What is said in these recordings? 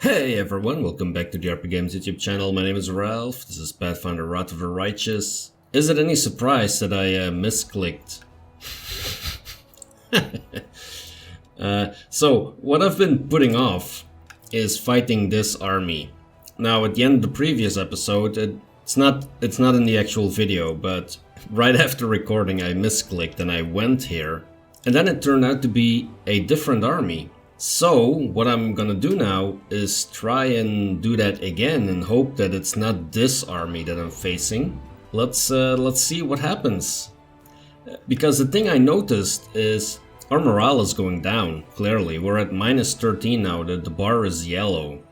Hey everyone, welcome back to the RPGames YouTube channel. My name is Ralph, this is Pathfinder Wrath of the Righteous. Is it any surprise that I misclicked? So, what I've been putting off is fighting this army. Now, at the end of the previous episode, it's not in the actual video, but right after recording I misclicked and I went here. And then it turned out to be a different army. So, what I'm gonna do now is try and do that again and hope that it's not this army that I'm facing. Let's see what happens. Because the thing I noticed is our morale is going down, clearly. We're at minus 13 now, the bar is yellow.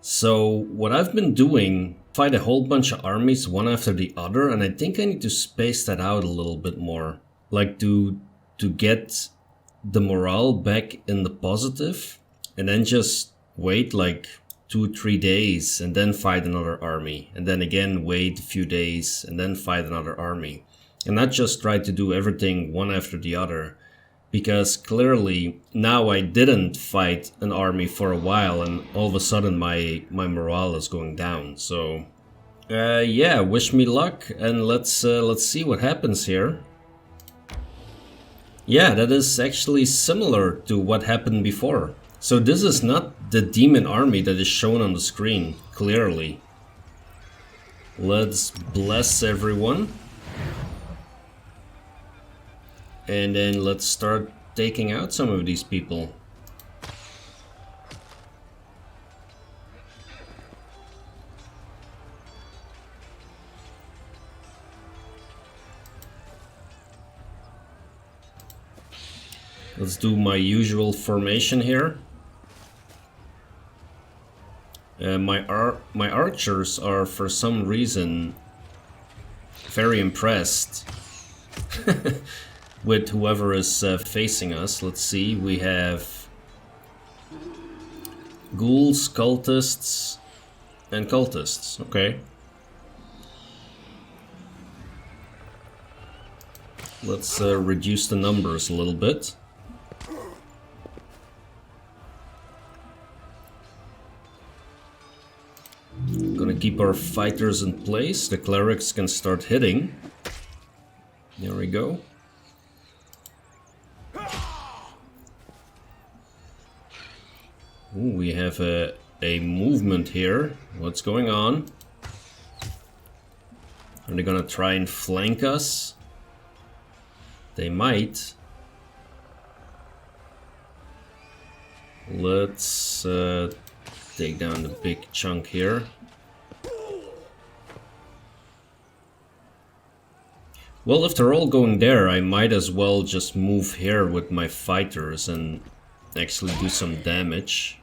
So, what I've been doing, fight a whole bunch of armies one after the other, and I think I need to space that out a little bit more. Like to get the morale back in the positive, and then just wait like 2-3 days and then fight another army, and then again wait a few days and then fight another army, and not just try to do everything one after the other, because clearly now I didn't fight an army for a while and all of a sudden my morale is going down. So yeah, wish me luck, and let's see what happens here. Yeah, that is actually similar to what happened before. So this is not the demon army that is shown on the screen, clearly. Let's bless everyone. And then let's start taking out some of these people. Let's do my usual formation here. My archers are for some reason very impressed with whoever is facing us. Let's see, we have ghouls, cultists, and cultists. Okay. Let's reduce the numbers a little bit. Gonna keep our fighters in place. The clerics can start hitting. There we go. Ooh, we have a movement here. What's going on? Are they gonna try and flank us? They might. Let's take down the big chunk here. Well, if they're all going there, I might as well just move here with my fighters and actually do some damage.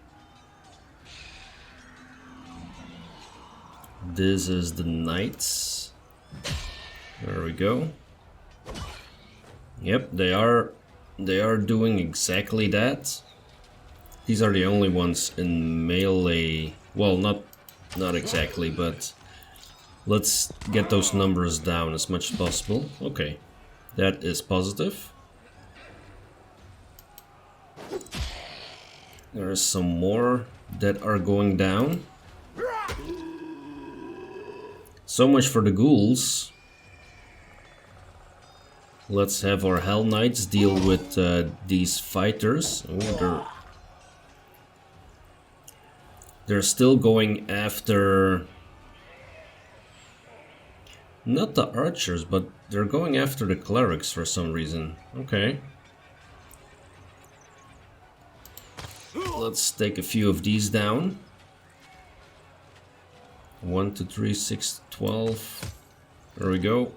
This is the knights. There we go. Yep, they are doing exactly that. These are the only ones in melee. Well, not exactly, but let's get those numbers down as much as possible. Okay, that is positive. There are some more that are going down. So much for the ghouls. Let's have our Hellknights deal with these fighters. Oh, they're still going after, not the archers, but they're going after the clerics for some reason. Okay. Let's take a few of these down. 1, 2, 3, 6, 12. There we go.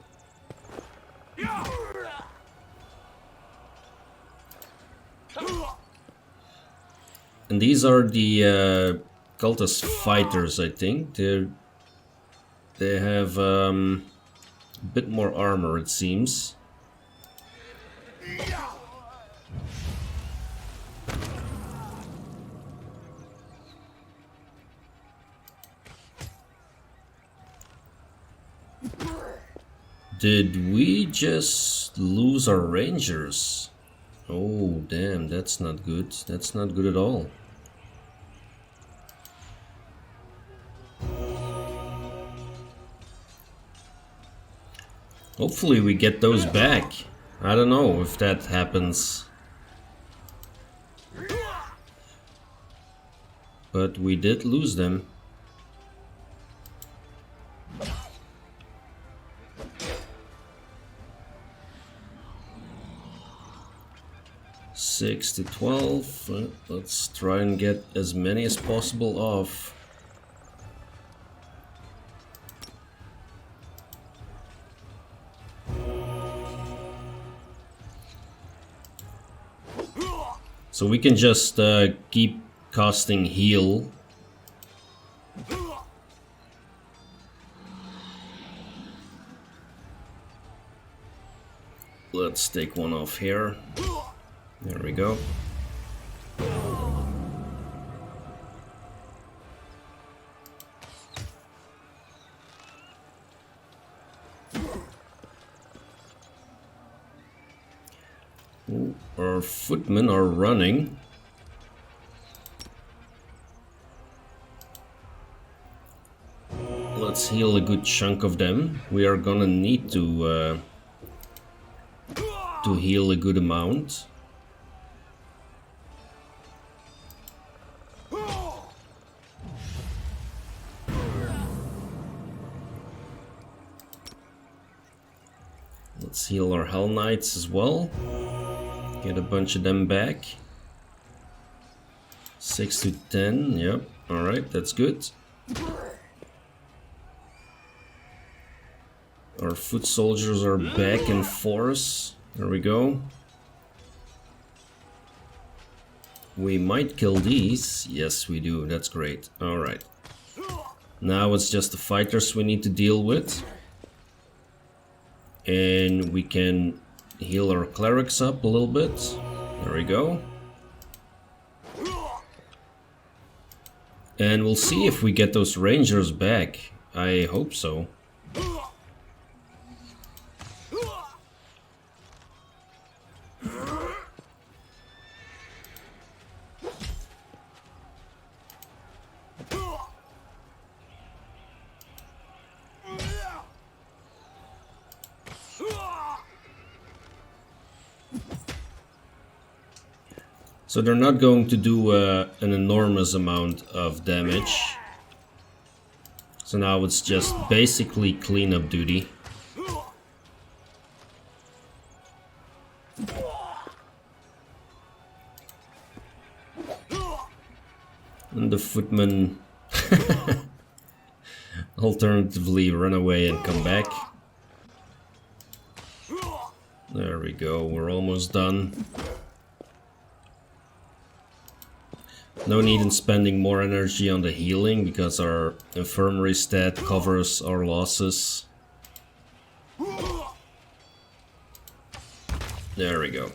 And these are the cultist fighters, I think. They have a bit more armor, it seems. Did we just lose our rangers? Oh, damn, that's not good. That's not good at all. Hopefully we get those back. I don't know if that happens. But we did lose them. Six to 12. Let's try and get as many as possible off. So we can just keep casting heal. Let's take one off here. There we go. Ooh, our footmen are running. Let's heal a good chunk of them. We are gonna need to heal a good amount. Let's heal our Hellknights as well. Get a bunch of them back. 6 to 10, yep, alright, that's good. Our foot soldiers are back in force. There we go. We might kill these. Yes, we do, that's great. Alright. Now it's just the fighters we need to deal with. And we can heal our clerics up a little bit. There we go. And we'll see if we get those rangers back. I hope so. So they're not going to do an enormous amount of damage. So now it's just basically cleanup duty. And the footmen alternatively run away and come back. There we go, we're almost done. No need in spending more energy on the healing because our infirmary stat covers our losses. There we go.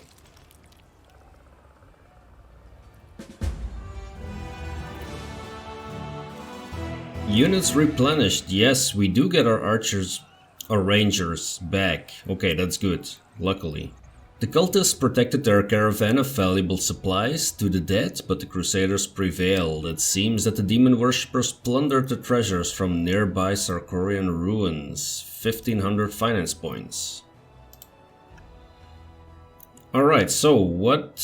Units replenished. Yes, we do get our archers, our rangers back. Okay, that's good, luckily. The cultists protected their caravan of valuable supplies to the dead, but the crusaders prevailed. It seems that the demon worshippers plundered the treasures from nearby Sarkorian ruins. 1500 finance points. Alright, so what...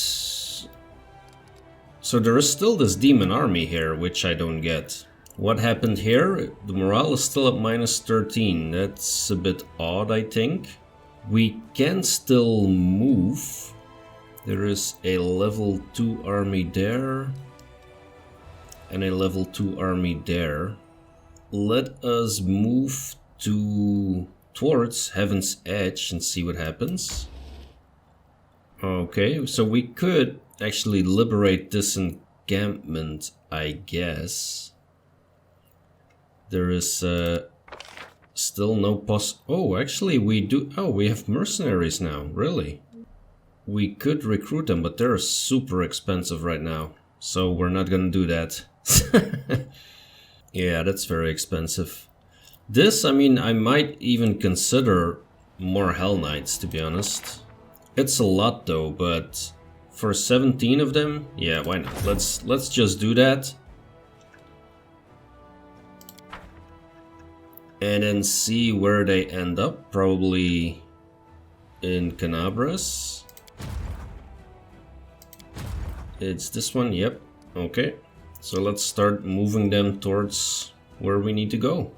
So there is still this demon army here, which I don't get. What happened here? The morale is still at -13. That's a bit odd, I think. We can still move. There is a level 2 army there. And a level 2 army there. Let us move towards Heaven's Edge and see what happens. Okay, so we could actually liberate this encampment, I guess. There is still no oh, actually we do. Oh, we have mercenaries now, really. We could recruit them, but they're super expensive right now. So we're not gonna do that. Yeah, that's very expensive. This, I mean, I might even consider more Hellknights, to be honest. It's a lot though, but for 17 of them, yeah, why not? Let's just do that. and then see where they end up. Probably in Canabras. It's this one, yep. Okay, so let's start moving them towards where we need to go.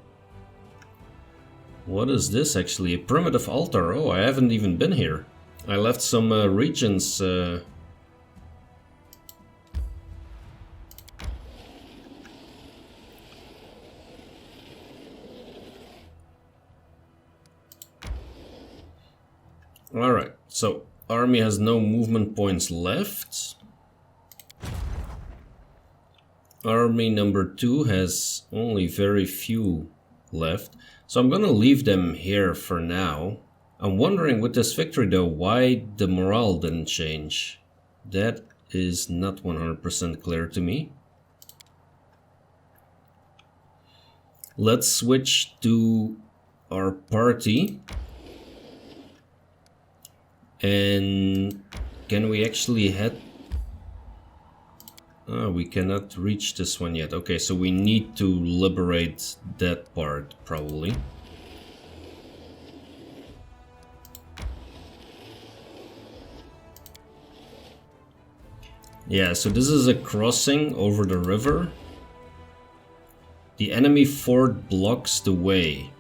What is this actually? A primitive altar. Oh, I haven't even been here. I left some regions. Alright, so army has no movement points left. Army number 2 has only very few left. So I'm gonna leave them here for now. I'm wondering with this victory though, why the morale didn't change. That is not 100% clear to me. Let's switch to our party. And can we actually head? Oh, we cannot reach this one yet. Okay, so we need to liberate that part, probably. Yeah, so this is a crossing over the river. The enemy fort blocks the way.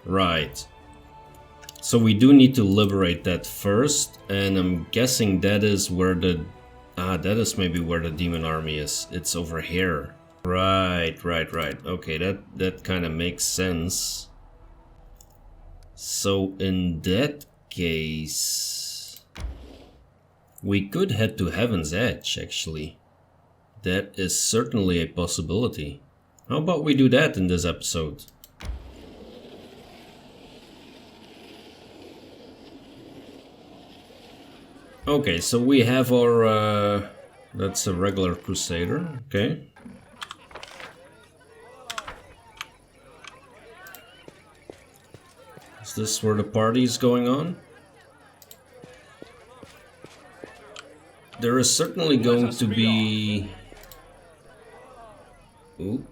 Right. So we do need to liberate that first, and I'm guessing that is where the... that is maybe where the demon army is. It's over here. Right. Okay, that kind of makes sense. So in that case... we could head to Heaven's Edge, actually. That is certainly a possibility. How about we do that in this episode? Okay, so we have our, that's a regular Crusader, okay. Is this where the party is going on? There is certainly going to be... Ooh.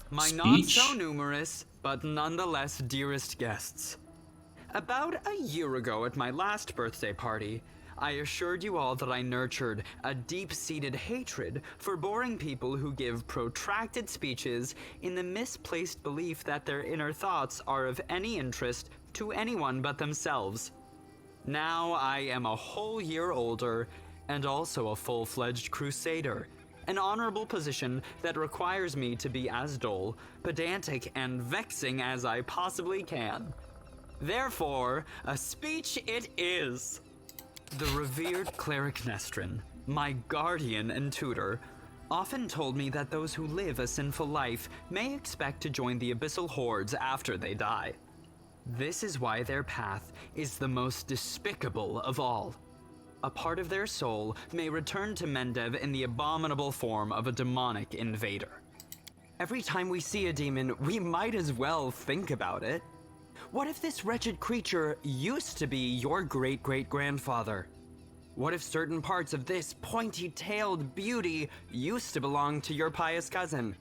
My Speech? not so numerous, but nonetheless dearest guests. About a year ago at my last birthday party, I assured you all that I nurtured a deep-seated hatred for boring people who give protracted speeches in the misplaced belief that their inner thoughts are of any interest to anyone but themselves. Now I am a whole year older and also a full-fledged crusader, an honorable position that requires me to be as dull, pedantic, and vexing as I possibly can. Therefore, a speech it is. The revered cleric Nestrin, my guardian and tutor, often told me that those who live a sinful life may expect to join the abyssal hordes after they die. This is why their path is the most despicable of all. A part of their soul may return to Mendev in the abominable form of a demonic invader. Every time we see a demon, we might as well think about it. What if this wretched creature used to be your great-great-grandfather? What if certain parts of this pointy-tailed beauty used to belong to your pious cousin?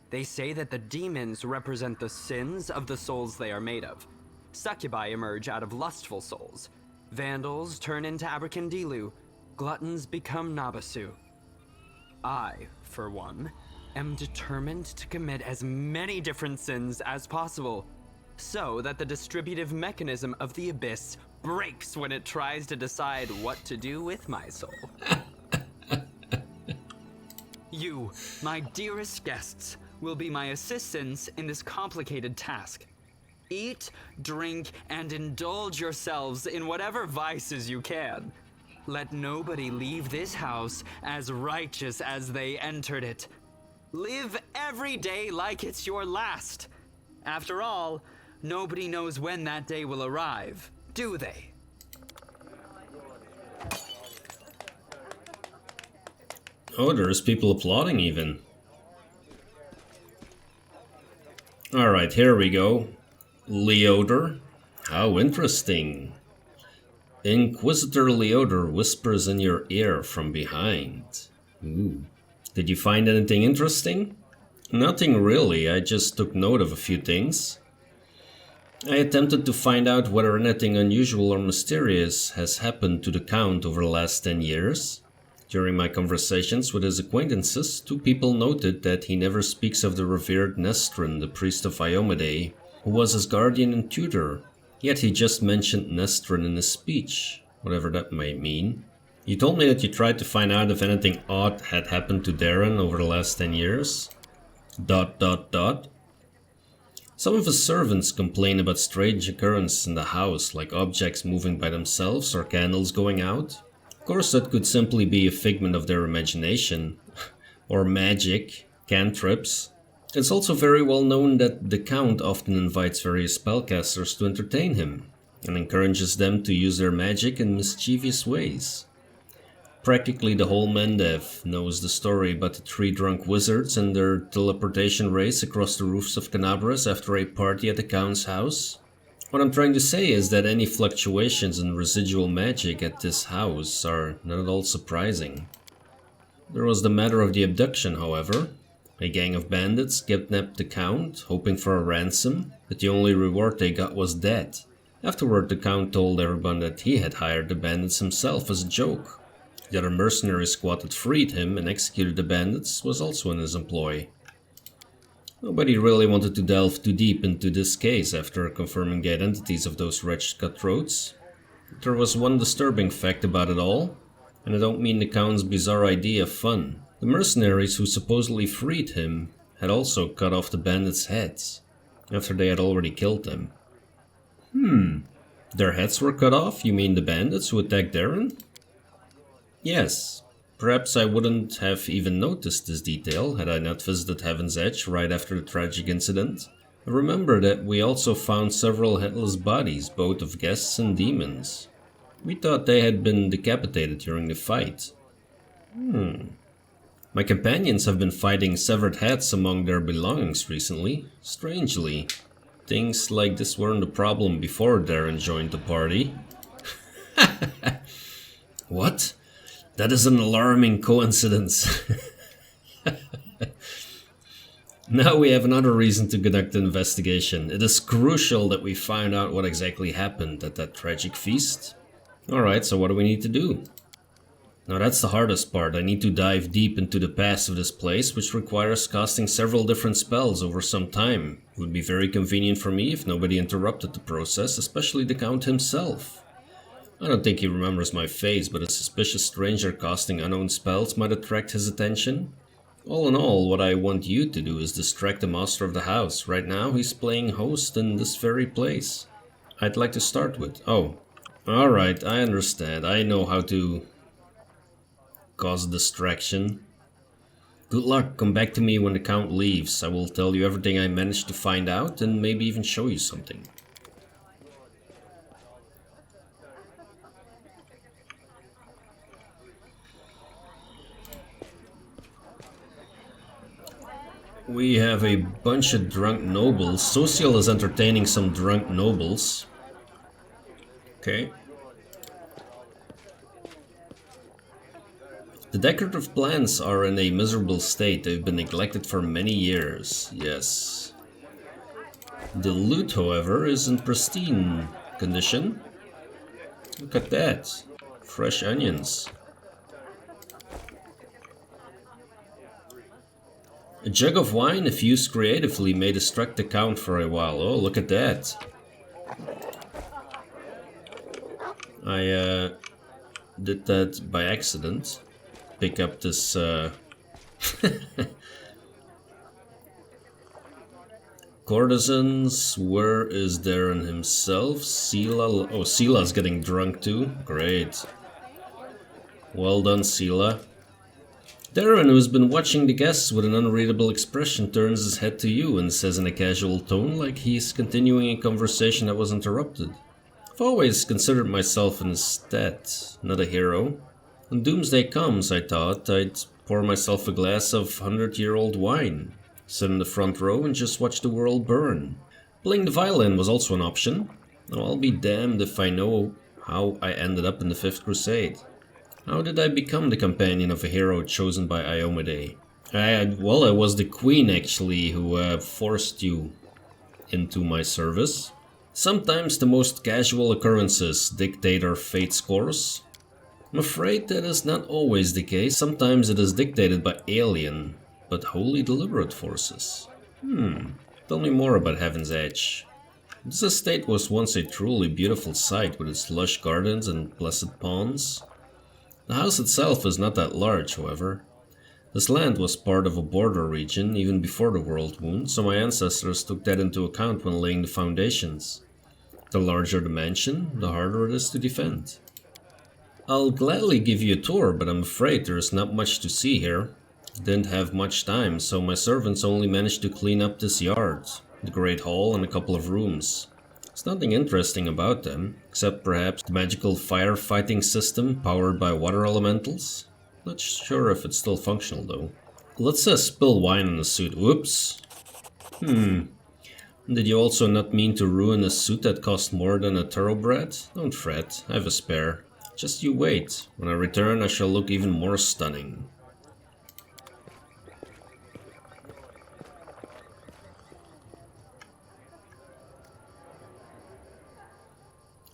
They say that the demons represent the sins of the souls they are made of. Succubi emerge out of lustful souls. Vandals turn into Abracandilu. Gluttons become Nabasu. I, for one, am determined to commit as many different sins as possible, so that the distributive mechanism of the abyss breaks when it tries to decide what to do with my soul. You, my dearest guests, will be my assistants in this complicated task. Eat, drink, and indulge yourselves in whatever vices you can. Let nobody leave this house as righteous as they entered it. Live every day like it's your last. After all, nobody knows when that day will arrive, do they? Oh, there's people applauding even. Alright, here we go. Liotr. How interesting. Inquisitor Liotr whispers in your ear from behind. Ooh. Did you find anything interesting? Nothing really, I just took note of a few things. I attempted to find out whether anything unusual or mysterious has happened to the Count over the last 10 years. During my conversations with his acquaintances, 2 people noted that he never speaks of the revered Nestrin, the priest of Iomedae, who was his guardian and tutor. Yet he just mentioned Nestrin in his speech, whatever that might mean. You told me that you tried to find out if anything odd had happened to Daeran over the last 10 years. ... Some of his servants complain about strange occurrences in the house, like objects moving by themselves or candles going out. Of course, that could simply be a figment of their imagination, or magic, cantrips. It's also very well known that the Count often invites various spellcasters to entertain him, and encourages them to use their magic in mischievous ways. Practically the whole Mendev knows the story about the 3 drunk wizards and their teleportation race across the roofs of Canabras after a party at the Count's house. What I'm trying to say is that any fluctuations in residual magic at this house are not at all surprising. There was the matter of the abduction, however. A gang of bandits kidnapped the Count, hoping for a ransom, but the only reward they got was death. Afterward, the Count told everyone that he had hired the bandits himself as a joke. The other mercenary squad that freed him and executed the bandits was also in his employ. Nobody really wanted to delve too deep into this case after confirming the identities of those wretched cutthroats. There was one disturbing fact about it all, and I don't mean the Count's bizarre idea of fun. The mercenaries who supposedly freed him had also cut off the bandits' heads, after they had already killed them. Their heads were cut off? You mean the bandits who attacked Daeran? Yes. Perhaps I wouldn't have even noticed this detail had I not visited Heaven's Edge right after the tragic incident. Remember that we also found several headless bodies, both of guests and demons. We thought they had been decapitated during the fight. My companions have been finding severed heads among their belongings recently. Strangely, things like this weren't a problem before Daeran joined the party. What? That is an alarming coincidence. Now we have another reason to conduct an investigation. It is crucial that we find out what exactly happened at that tragic feast. Alright, so what do we need to do? Now that's the hardest part. I need to dive deep into the past of this place, which requires casting several different spells over some time. It would be very convenient for me if nobody interrupted the process, especially the Count himself. I don't think he remembers my face, but a suspicious stranger casting unknown spells might attract his attention. All in all, what I want you to do is distract the master of the house. Right now, he's playing host in this very place. I'd like to start with... Oh, alright, I understand. I know how to cause a distraction. Good luck. Come back to me when the Count leaves. I will tell you everything I managed to find out and maybe even show you something. We have a bunch of drunk nobles. Social is entertaining some drunk nobles. Okay. The decorative plants are in a miserable state. They've been neglected for many years. Yes. The loot, however, is in pristine condition. Look at that. Fresh onions. A jug of wine, if used creatively, may distract the Count for a while. Oh, look at that. I did that by accident. Pick up this courtesans. Where is Daeran himself? Sela. Oh, Sela's getting drunk too. Great. Well done, Sela. Daeran, who's been watching the guests with an unreadable expression, turns his head to you and says in a casual tone, like he's continuing a conversation that was interrupted. I've always considered myself in his stead, not a hero. When doomsday comes, I thought I'd pour myself a glass of 100-year-old wine, sit in the front row and just watch the world burn. Playing the violin was also an option. Now I'll be damned if I know how I ended up in the Fifth Crusade. How did I become the companion of a hero chosen by Iomedae? Well, I was the queen, actually, who forced you into my service. Sometimes the most casual occurrences dictate our fate scores. I'm afraid that is not always the case. Sometimes it is dictated by alien, but wholly deliberate forces. Tell me more about Heaven's Edge. This estate was once a truly beautiful sight with its lush gardens and blessed ponds. The house itself is not that large, however. This land was part of a border region even before the Worldwound, so my ancestors took that into account when laying the foundations. The larger the mansion, the harder it is to defend. I'll gladly give you a tour, but I'm afraid there is not much to see here. Didn't have much time, so my servants only managed to clean up this yard, the Great Hall and a couple of rooms. There's nothing interesting about them, except perhaps the magical firefighting system powered by water elementals. Not sure if it's still functional though. Let's spill wine on the suit. Whoops. Did you also not mean to ruin a suit that cost more than a thoroughbred? Don't fret, I have a spare. Just you wait. When I return, I shall look even more stunning.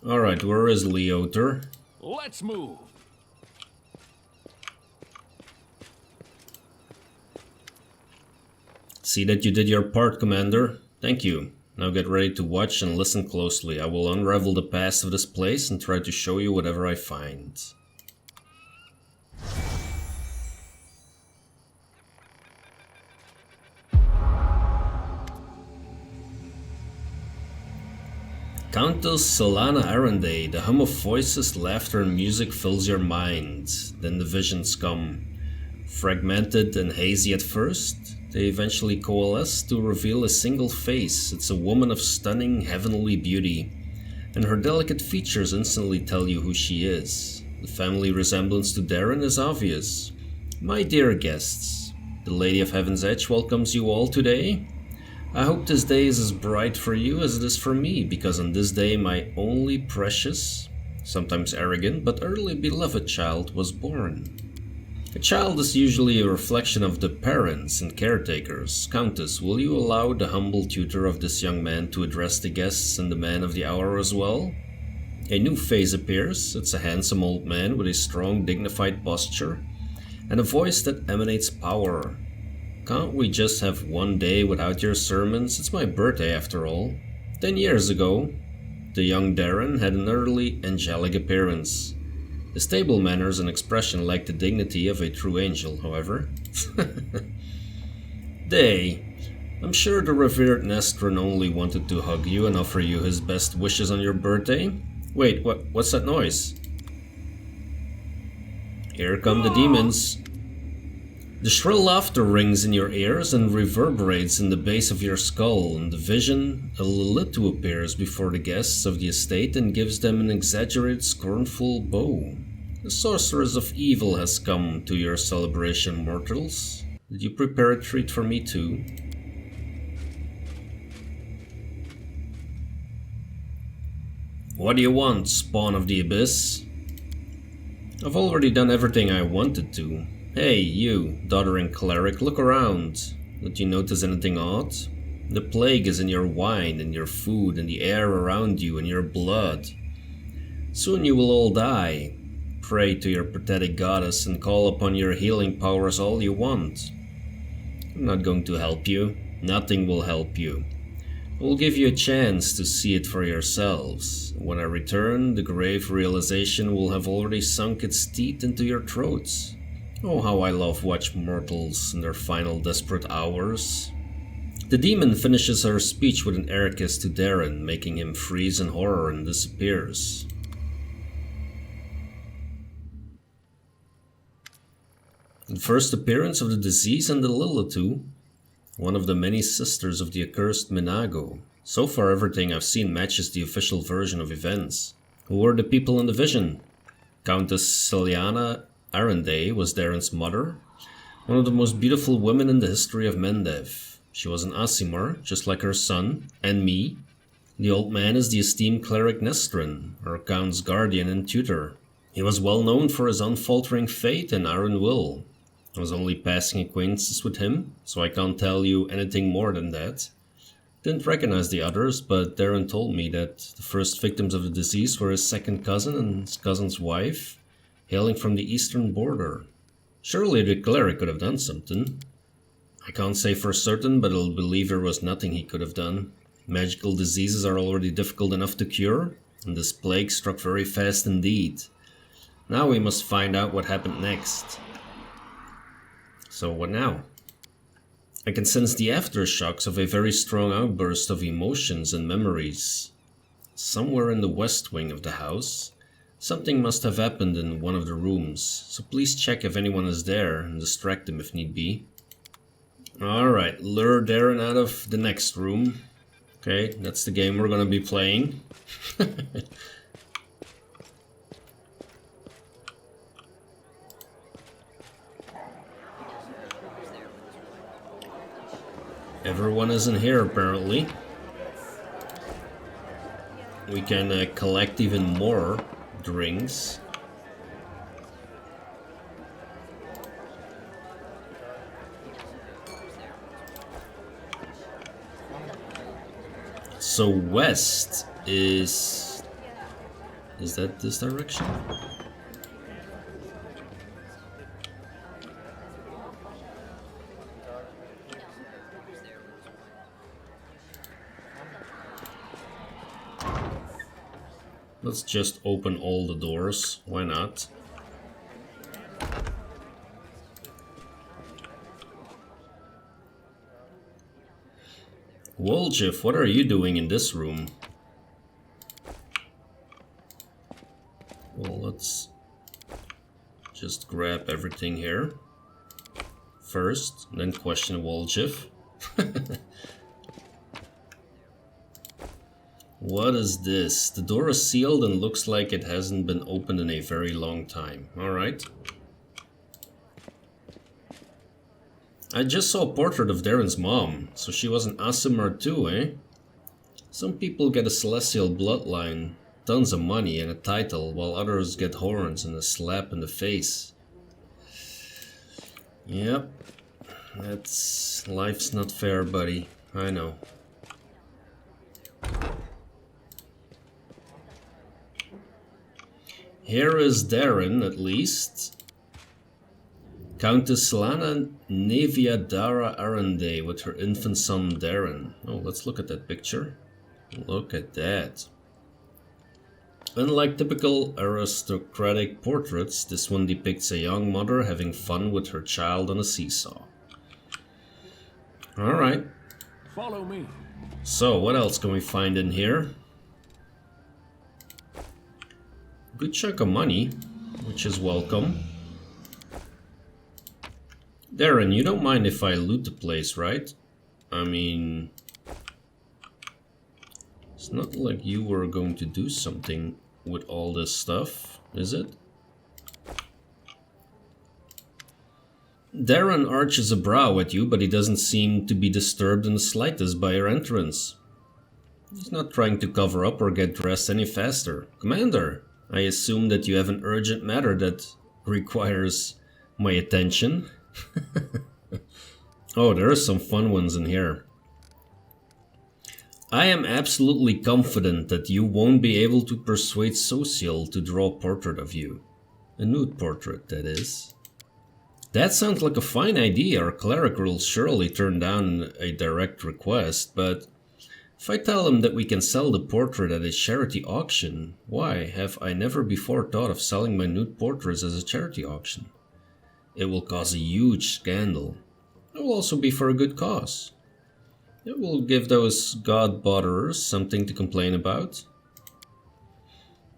Alright, where is Liotr? Let's move! See that you did your part, Commander. Thank you. Now get ready to watch and listen closely. I will unravel the past of this place and try to show you whatever I find. Countess Solana Arendae, the hum of voices, laughter and music fills your mind. Then the visions come. Fragmented and hazy at first, they eventually coalesce to reveal a single face. It's a woman of stunning, heavenly beauty, and her delicate features instantly tell you who she is. The family resemblance to Daeran is obvious. My dear guests, the Lady of Heaven's Edge welcomes you all today. I hope this day is as bright for you as it is for me, because on this day my only precious, sometimes arrogant, but early beloved child was born. A child is usually a reflection of the parents and caretakers. Countess, will you allow the humble tutor of this young man to address the guests and the man of the hour as well? A new face appears. It's a handsome old man with a strong, dignified posture and a voice that emanates power. Can't we just have one day without your sermons? It's my birthday after all. 10 years ago, the young Daeran had an early angelic appearance. His stable manners and expression lacked the dignity of a true angel, however. Day, I'm sure the revered Nestron only wanted to hug you and offer you his best wishes on your birthday. Wait, what's that noise? Here come the demons. The shrill laughter rings in your ears and reverberates in the base of your skull. In the vision, a Lilith appears before the guests of the estate and gives them an exaggerated, scornful bow. The sorceress of evil has come to your celebration, mortals. Did you prepare a treat for me too? What do you want, spawn of the abyss? I've already done everything I wanted to. Hey, you, doddering cleric, look around. Did you notice anything odd? The plague is in your wine, in your food, in the air around you, in your blood. Soon you will all die. Pray to your pathetic goddess and call upon your healing powers all you want. I'm not going to help you. Nothing will help you. I will give you a chance to see it for yourselves. When I return, the grave realization will have already sunk its teeth into your throats. Oh, how I love watch mortals in their final desperate hours. The demon finishes her speech with an air kiss to Daeran, making him freeze in horror and disappears. The first appearance of the disease and the Lilith, one of the many sisters of the accursed Minago. So far everything I've seen matches the official version of events. Who were the people in the vision? Countess Solana Arendae was Daeran's mother, one of the most beautiful women in the history of Mendev. She was an Aasimar, just like her son, and me. The old man is the esteemed cleric Nestron, our count's guardian and tutor. He was well known for his unfaltering faith and iron will. I was only passing acquaintances with him, so I can't tell you anything more than that. Didn't recognize the others, but Daeran told me that the first victims of the disease were his second cousin and his cousin's wife, hailing from the eastern border. Surely the cleric could have done something. I can't say for certain, but I'll believe there was nothing he could have done. Magical diseases are already difficult enough to cure, and this plague struck very fast indeed. Now we must find out what happened next. So what now? I can sense the aftershocks of a very strong outburst of emotions and memories. Somewhere in the west wing of the house, something must have happened in one of the rooms, so please check if anyone is there and distract them if need be. Alright, lure Daeran out of the next room. Okay, that's the game we're gonna be playing. Everyone is in here apparently. We can collect even more drinks. So west is that this direction? Let's just open all the doors, why not? Woljif, what are you doing in this room? Well, let's just grab everything here first, then question Woljif. What is this? The door is sealed and looks like it hasn't been opened in a very long time. Alright. I just saw a portrait of Daeran's mom, so she was an Aasimar too, eh? Some people get a celestial bloodline, tons of money and a title, while others get horns and a slap in the face. Yep. Life's not fair, buddy. I know. Here is Daeran, at least. Countess Lana Neviadara Arende with her infant son Daeran. Oh, let's look at that picture. Look at that. Unlike typical aristocratic portraits, this one depicts a young mother having fun with her child on a seesaw. Alright. Follow me. So, what else can we find in here? Good chunk of money, which is welcome. Daeran, you don't mind if I loot the place, right? I mean, it's not like you were going to do something with all this stuff, is it? Daeran arches a brow at you, but he doesn't seem to be disturbed in the slightest by your entrance. He's not trying to cover up or get dressed any faster. Commander, I assume that you have an urgent matter that requires my attention. Oh, there are some fun ones in here. I am absolutely confident that you won't be able to persuade Social to draw a portrait of you. A nude portrait, that is. That sounds like a fine idea. Our cleric will surely turn down a direct request, but if I tell him that we can sell the portrait at a charity auction, why have I never before thought of selling my nude portraits as a charity auction? It will cause a huge scandal. It will also be for a good cause. It will give those god-botherers something to complain about.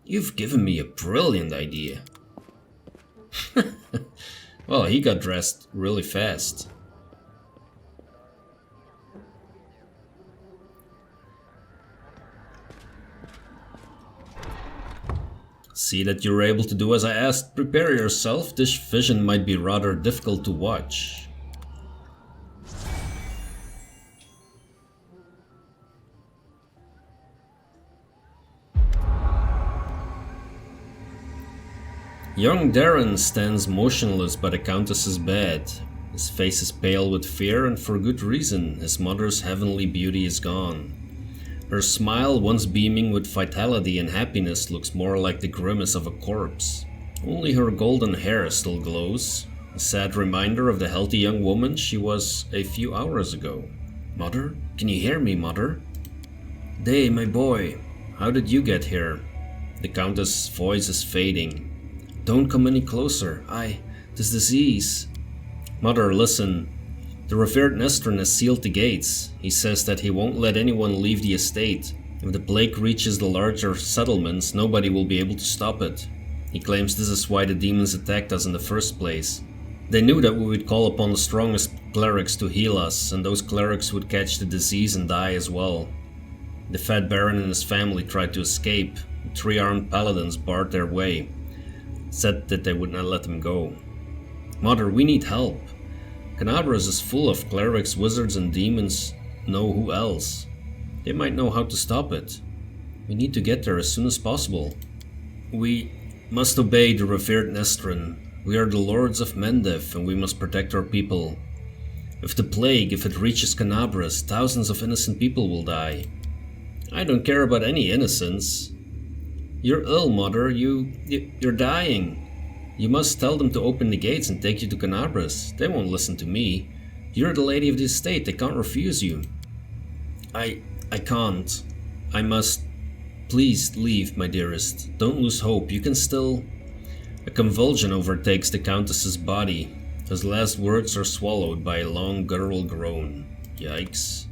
You've given me a brilliant idea. Well, he got dressed really fast. See that you're able to do as I asked. Prepare yourself, this vision might be rather difficult to watch. Young Daeran stands motionless by the Countess's bed. His face is pale with fear, and for good reason. His mother's heavenly beauty is gone. Her smile, once beaming with vitality and happiness, looks more like the grimace of a corpse. Only her golden hair still glows, a sad reminder of the healthy young woman she was a few hours ago. Mother? Can you hear me, Mother? Day, my boy, how did you get here? The Countess' voice is fading. Don't come any closer. This disease. Mother, listen. The revered Nestron has sealed the gates. He says that he won't let anyone leave the estate. If the plague reaches the larger settlements, nobody will be able to stop it. He claims this is why the demons attacked us in the first place. They knew that we would call upon the strongest clerics to heal us, and those clerics would catch the disease and die as well. The Fat Baron and his family tried to escape. 3 armed paladins barred their way, said that they would not let them go. Mother, we need help. Canabras is full of clerics, wizards, and demons. Know who else? They might know how to stop it. We need to get there as soon as possible. We must obey the revered Nestron. We are the lords of Mendev, and we must protect our people. If the plague, if it reaches Canabras, thousands of innocent people will die. I don't care about any innocence. You're ill, Mother. You're dying. You must tell them to open the gates and take you to Canabras. They won't listen to me. You're the lady of the estate. They can't refuse you. I can't. I must. Please leave, my dearest. Don't lose hope. You can still... A convulsion overtakes the Countess's body. His last words are swallowed by a long guttural groan. Yikes.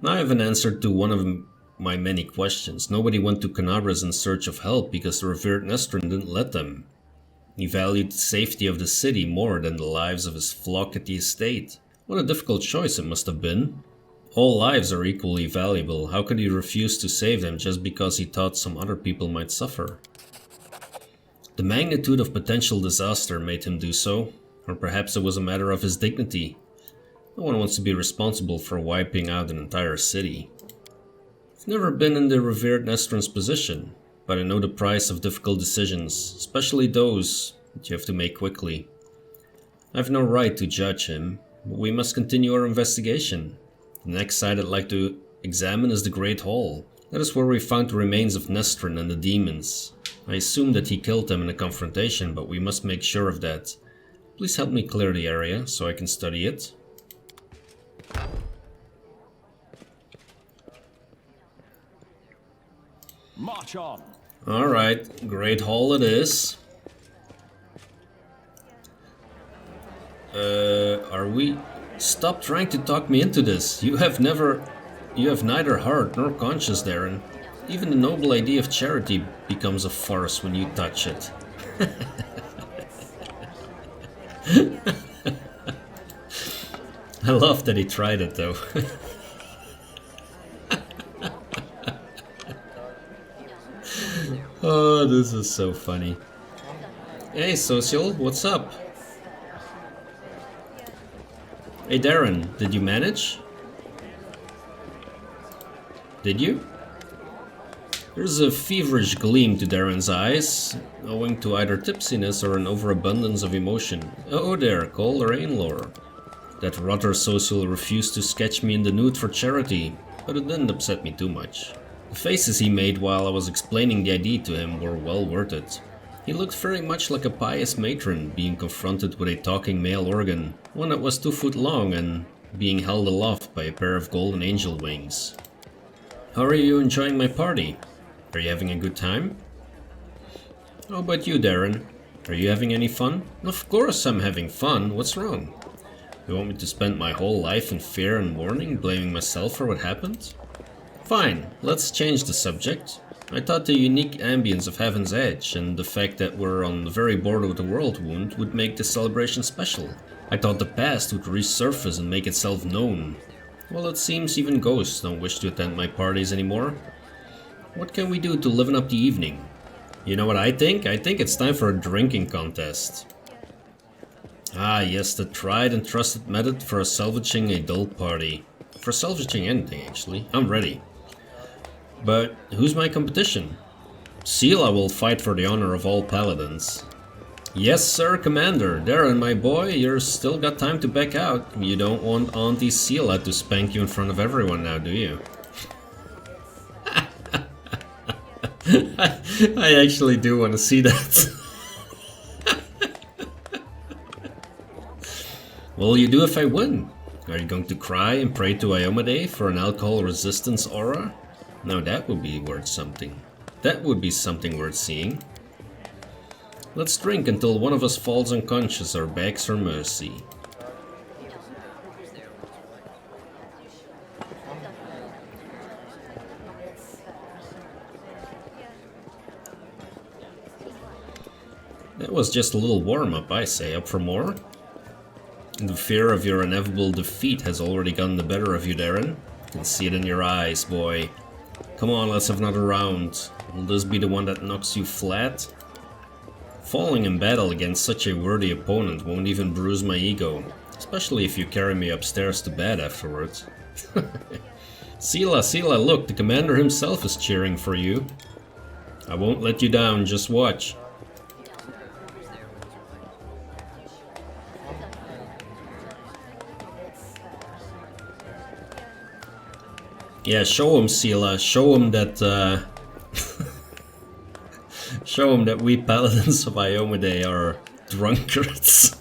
Now I have an answer to one of my many questions. Nobody went to Canabras in search of help because the revered Nestron didn't let them. He valued the safety of the city more than the lives of his flock at the estate. What a difficult choice it must have been. All lives are equally valuable. How could he refuse to save them just because he thought some other people might suffer? The magnitude of potential disaster made him do so, or perhaps it was a matter of his dignity. No one wants to be responsible for wiping out an entire city. I've never been in the revered Nestron's position, but I know the price of difficult decisions, especially those that you have to make quickly. I have no right to judge him, but we must continue our investigation. The next site I'd like to examine is the Great Hall. That is where we found the remains of Nestron and the demons. I assume that he killed them in a confrontation, but we must make sure of that. Please help me clear the area so I can study it. March on. Alright, Great Hall it is. Are we... Stop trying to talk me into this. You have neither heart nor conscience, Daeran. Even the noble idea of charity becomes a farce when you touch it. I love that he tried it though. Oh, this is so funny. Hey, Social, what's up? Hey, Daeran, did you manage? Did you? There's a feverish gleam to Daeran's eyes, owing to either tipsiness or an overabundance of emotion. Oh there, Golarion. That rotter Social refused to sketch me in the nude for charity, but it didn't upset me too much. The faces he made while I was explaining the idea to him were well worth it. He looked very much like a pious matron being confronted with a talking male organ, one that was 2 foot long and being held aloft by a pair of golden angel wings. How are you enjoying my party? Are you having a good time? How about you, Daeran? Are you having any fun? Of course I'm having fun. What's wrong? You want me to spend my whole life in fear and mourning, blaming myself for what happened? Fine, let's change the subject. I thought the unique ambience of Heaven's Edge and the fact that we're on the very border of the Worldwound would make this celebration special. I thought the past would resurface and make itself known. Well, it seems even ghosts don't wish to attend my parties anymore. What can we do to liven up the evening? You know what I think? I think it's time for a drinking contest. Ah yes, the tried and trusted method for salvaging a dull party. For salvaging anything, actually. I'm ready. But who's my competition? Sela will fight for the honor of all paladins. Yes, sir, Commander. Daeran, my boy, you're still got time to back out. You don't want Auntie Seela to spank you in front of everyone now, do you? I actually do want to see that. What will you do if I win? Are you going to cry and pray to Iomedae for an alcohol resistance aura? Now that would be worth something. That would be something worth seeing. Let's drink until one of us falls unconscious or begs for mercy. That was just a little warm-up, I say. Up for more? The fear of your inevitable defeat has already gotten the better of you, Daeran. I can see it in your eyes, boy. Come on, let's have another round. Will this be the one that knocks you flat? Falling in battle against such a worthy opponent won't even bruise my ego, especially if you carry me upstairs to bed afterwards. Seela, look, the commander himself is cheering for you. I won't let you down, just watch. Yeah, show him, Seela. Show him that, show him that we paladins of Iomedae are drunkards.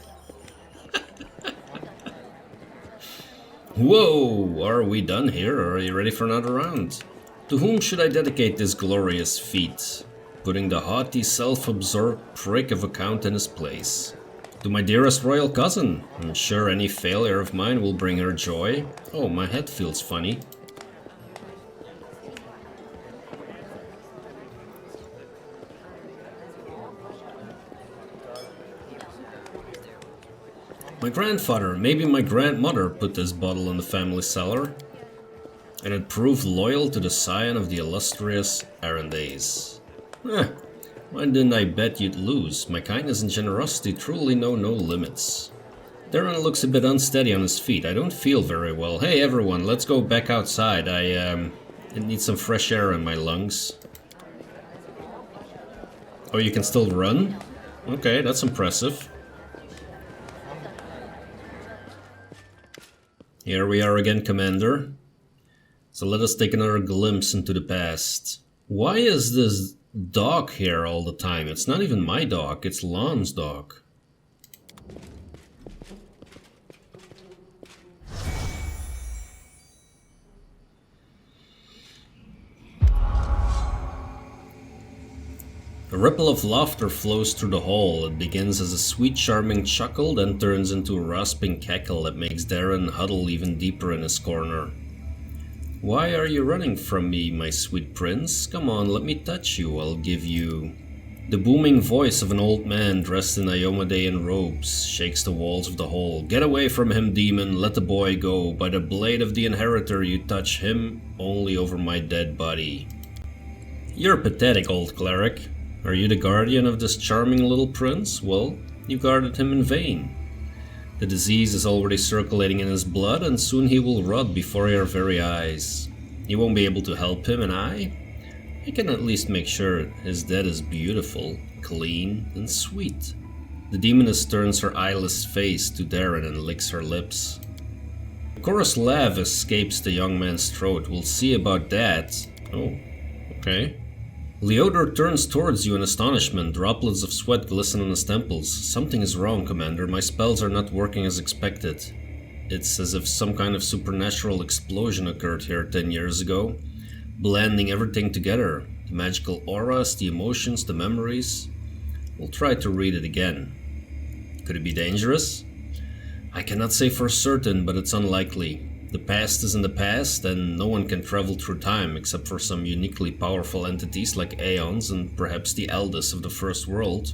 Whoa! Are we done here, or are you ready for another round? To whom should I dedicate this glorious feat? Putting the haughty, self-absorbed prick of a count in his place. To my dearest royal cousin. I'm sure any failure of mine will bring her joy. Oh, my head feels funny. My grandfather, maybe my grandmother, put this bottle in the family cellar, and it proved loyal to the scion of the illustrious Arandaise. Why didn't I bet you'd lose? My kindness and generosity truly know no limits. Daeran looks a bit unsteady on his feet. I don't feel very well. Hey everyone, let's go back outside. I need some fresh air in my lungs. Oh, you can still run? Okay, that's impressive. Here we are again, Commander. So let us take another glimpse into the past. Why is this dog here all the time? It's not even my dog, it's Lon's dog. A ripple of laughter flows through the hall. It begins as a sweet, charming chuckle, then turns into a rasping cackle that makes Daeran huddle even deeper in his corner. Why are you running from me, my sweet prince? Come on, let me touch you, I'll give you... The booming voice of an old man dressed in Iomedaean robes shakes the walls of the hall. Get away from him, demon, let the boy go. By the blade of the inheritor, you touch him only over my dead body. You're pathetic, old cleric. Are you the guardian of this charming little prince? Well, you guarded him in vain. The disease is already circulating in his blood, and soon he will rot before your very eyes. You won't be able to help him, and I can at least make sure his death is beautiful, clean, and sweet. The demoness turns her eyeless face to Daeran and licks her lips. A coarse laugh escapes the young man's throat. We'll see about that. Oh, okay. Liotr turns towards you in astonishment. Droplets of sweat glisten on his temples. Something is wrong, Commander. My spells are not working as expected. It's as if some kind of supernatural explosion occurred here 10 years ago, blending everything together. The magical auras, the emotions, the memories. We'll try to read it again. Could it be dangerous? I cannot say for certain, but it's unlikely. The past is in the past, and no one can travel through time except for some uniquely powerful entities like Aeons and perhaps the eldest of the First World.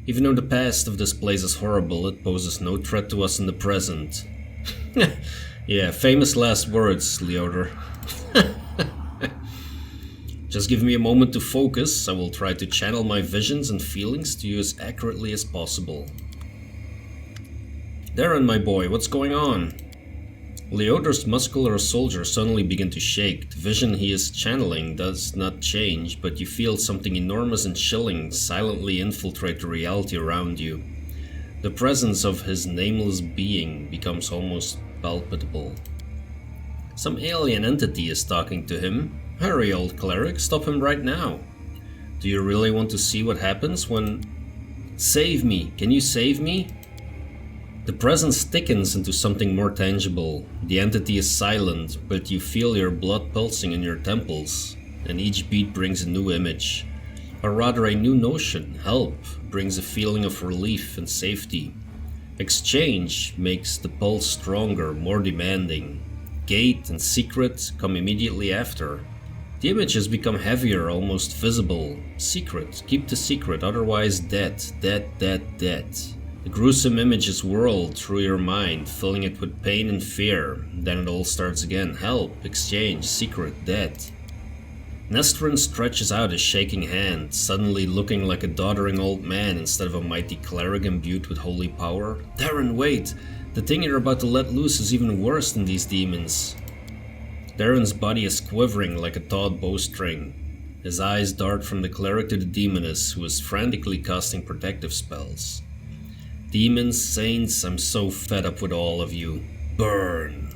Even though the past of this place is horrible, it poses no threat to us in the present. Yeah, famous last words, Liotr. Just give me a moment to focus. I will try to channel my visions and feelings to you as accurately as possible. Daeran, my boy, what's going on? Liotr's muscular soldiers suddenly begin to shake. The vision he is channeling does not change, but you feel something enormous and chilling silently infiltrate the reality around you. The presence of his nameless being becomes almost palpable. Some alien entity is talking to him. Hurry, old cleric, stop him right now. Do you really want to see what happens when... Save me! Can you save me? The presence thickens into something more tangible. The entity is silent, but you feel your blood pulsing in your temples, and each beat brings a new image. Or rather a new notion. Help brings a feeling of relief and safety. Exchange makes the pulse stronger, more demanding. Gate and secret come immediately after. The images become heavier, almost visible. Secret, keep the secret, otherwise dead, dead, dead, dead. The gruesome images whirl through your mind, filling it with pain and fear. Then it all starts again. Help, exchange, secret, dead. Nestrin stretches out a shaking hand, suddenly looking like a doddering old man instead of a mighty cleric imbued with holy power. Daeran, wait! The thing you're about to let loose is even worse than these demons. Daeran's body is quivering like a taut bowstring. His eyes dart from the cleric to the demoness, who is frantically casting protective spells. Demons, saints, I'm so fed up with all of you. Burn!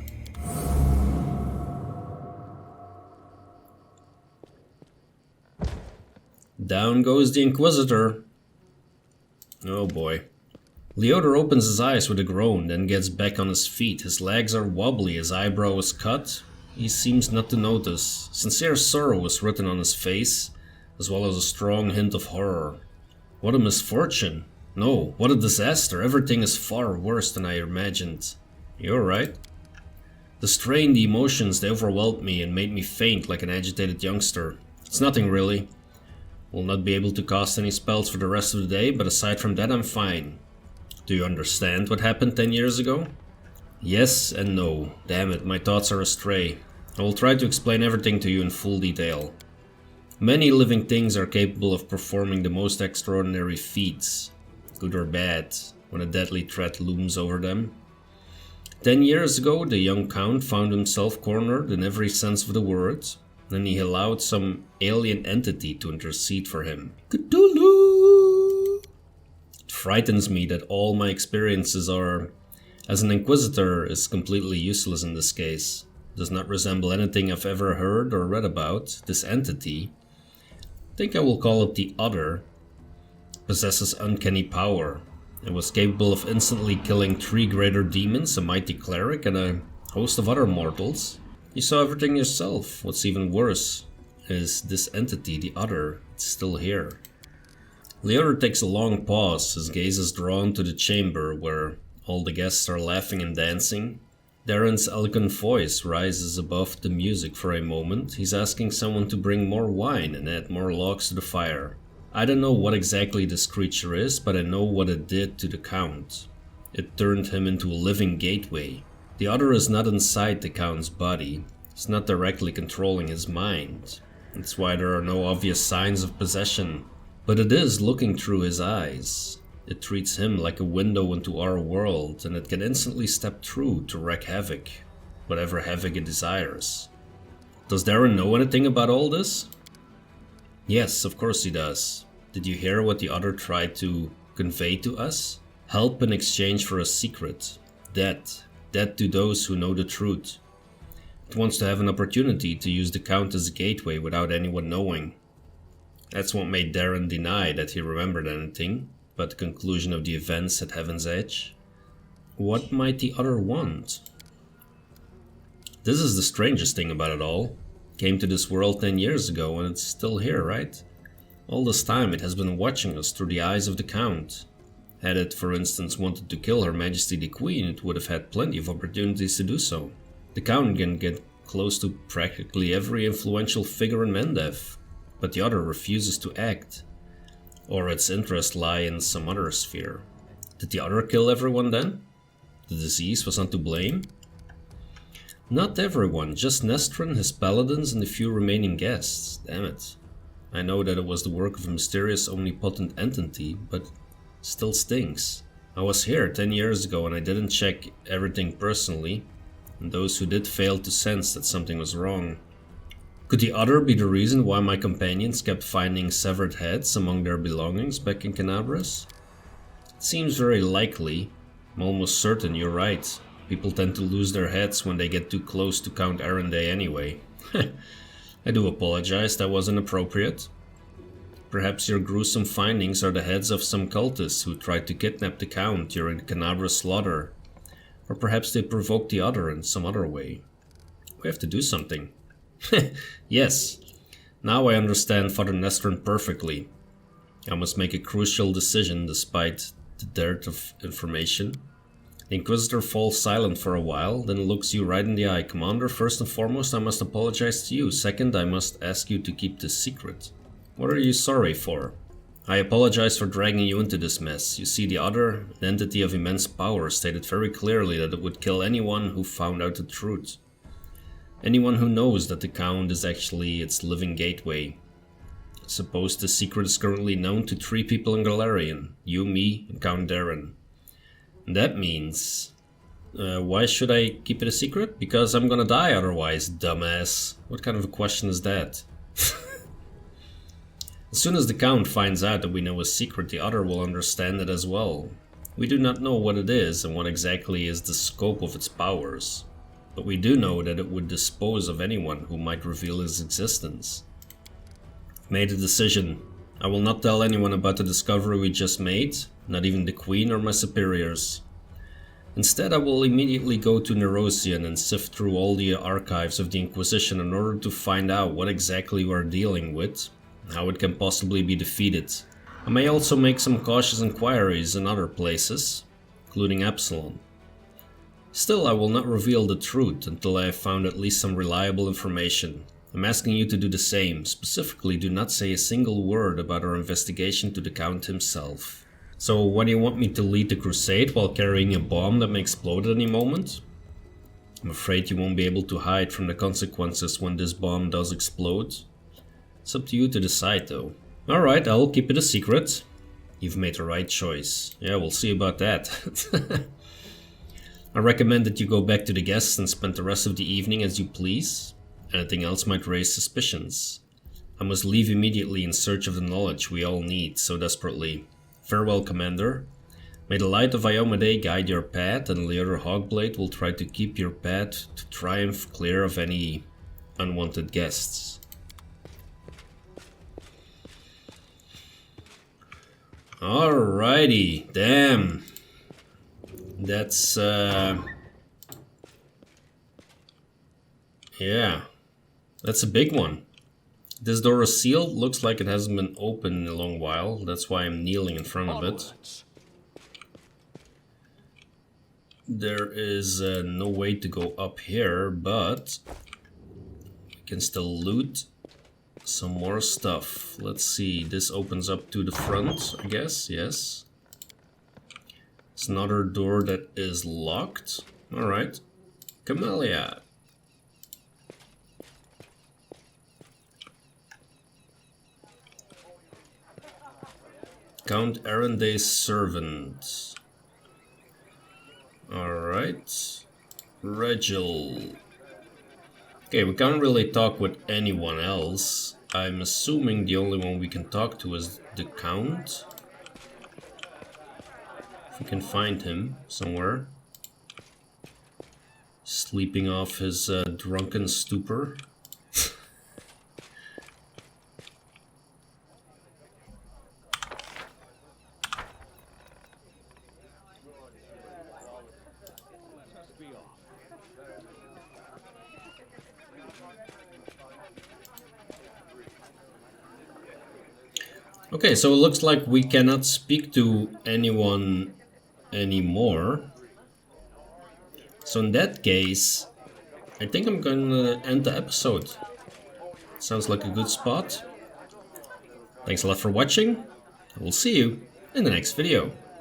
Down goes the Inquisitor. Oh boy. Liotr opens his eyes with a groan, then gets back on his feet. His legs are wobbly, his eyebrow is cut. He seems not to notice. Sincere sorrow is written on his face, as well as a strong hint of horror. What a misfortune! No, what a disaster! Everything is far worse than I imagined. You're right. The strain, the emotions, they overwhelmed me and made me faint like an agitated youngster. It's nothing really. Will not be able to cast any spells for the rest of the day, but aside from that I'm fine. Do you understand what happened 10 years ago? Yes and no. Damn it, my thoughts are astray. I will try to explain everything to you in full detail. Many living things are capable of performing the most extraordinary feats, good or bad, when a deadly threat looms over them. 10 years ago, the young count found himself cornered in every sense of the word, and he allowed some alien entity to intercede for him. Cthulhu! It frightens me that all my experiences are, as an Inquisitor, is completely useless in this case. Does not resemble anything I've ever heard or read about. This entity, I think I will call it the Other, possesses uncanny power. It was capable of instantly killing 3 greater demons, a mighty cleric, and a host of other mortals. You saw everything yourself. What's even worse is this entity, the Other, it's still here. Liotr takes a long pause, his gaze is drawn to the chamber where all the guests are laughing and dancing. Daeran's eloquent voice rises above the music for a moment. He's asking someone to bring more wine and add more logs to the fire. I don't know what exactly this creature is, but I know what it did to the Count. It turned him into a living gateway. The Other is not inside the Count's body. It's not directly controlling his mind. That's why there are no obvious signs of possession. But it is looking through his eyes. It treats him like a window into our world, and it can instantly step through to wreak havoc, whatever havoc it desires. Does Daeran know anything about all this? Yes, of course he does. Did you hear what the Other tried to convey to us? Help in exchange for a secret. Death. Death to those who know the truth. It wants to have an opportunity to use the Count as a gateway without anyone knowing. That's what made Daeran deny that he remembered anything but the conclusion of the events at Heaven's Edge. What might the Other want? This is the strangest thing about it all. Came to this world 10 years ago and it's still here, right? All this time it has been watching us through the eyes of the Count. Had it, for instance, wanted to kill Her Majesty the Queen, it would have had plenty of opportunities to do so. The Count can get close to practically every influential figure in Mendev, but the Other refuses to act. Or its interests lie in some other sphere. Did the Other kill everyone then? The disease was not to blame? Not everyone, just Nestrin, his paladins, and the few remaining guests. Damn it. I know that it was the work of a mysterious omnipotent entity, but still stinks. I was here 10 years ago and I didn't check everything personally. and those who did failed to sense that something was wrong. Could the other be the reason why my companions kept finding severed heads among their belongings back in Canabras? It seems very likely. I'm almost certain you're right. People tend to lose their heads when they get too close to Count Arendae anyway. I do apologize, that was inappropriate. Perhaps your gruesome findings are the heads of some cultists who tried to kidnap the Count during the Canabra slaughter. Or perhaps they provoked the other in some other way. We have to do something. Yes, now I understand Father Nestron perfectly. I must make a crucial decision despite the dearth of information. The Inquisitor falls silent for a while, then looks you right in the eye. Commander, first and foremost I must apologize to you. Second, I must ask you to keep this secret. What are you sorry for? I apologize for dragging you into this mess. You see, the other, an entity of immense power, stated very clearly that it would kill anyone who found out the truth. Anyone who knows that the Count is actually its living gateway. I suppose the secret is currently known to 3 people in Golarion. You, me, and Count Daeran. And that means... why should I keep it a secret? Because I'm gonna die otherwise, dumbass. What kind of a question is that? As soon as the Count finds out that we know a secret, the other will understand it as well. We do not know what it is and what exactly is the scope of its powers. But we do know that it would dispose of anyone who might reveal its existence. I've made a decision. I will not tell anyone about the discovery we just made, not even the Queen or my superiors. Instead, I will immediately go to Nerosian and sift through all the archives of the Inquisition in order to find out what exactly we are dealing with, and how it can possibly be defeated. I may also make some cautious inquiries in other places, including Absalom. Still, I will not reveal the truth until I have found at least some reliable information. I'm asking you to do the same. Specifically, do not say a single word about our investigation to the Count himself. So, why do you want me to lead the crusade while carrying a bomb that may explode at any moment? I'm afraid you won't be able to hide from the consequences when this bomb does explode. It's up to you to decide, though. Alright, I'll keep it a secret. You've made the right choice. Yeah, we'll see about that. I recommend that you go back to the guests and spend the rest of the evening as you please. Anything else might raise suspicions. I must leave immediately in search of the knowledge we all need so desperately. Farewell, Commander. May the light of Iomedae guide your path, and Liotr Hawkblade will try to keep your path to triumph clear of any unwanted guests. Alrighty, damn. That's, yeah, that's a big one. This door is sealed, looks like it hasn't been open in a long while, that's why I'm kneeling in front of it. There is no way to go up here, but we can still loot some more stuff. Let's see, this opens up to the front, I guess, yes. It's another door that is locked. Alright. Camellia. Count Arendae's servant. Alright. Regil. Okay, we can't really talk with anyone else. I'm assuming the only one we can talk to is the Count. We can find him somewhere, sleeping off his drunken stupor. Okay, so it looks like we cannot speak to anyone anymore. So in that case, I think I'm gonna end the episode. Sounds like a good spot. Thanks a lot for watching. I will see you in the next video.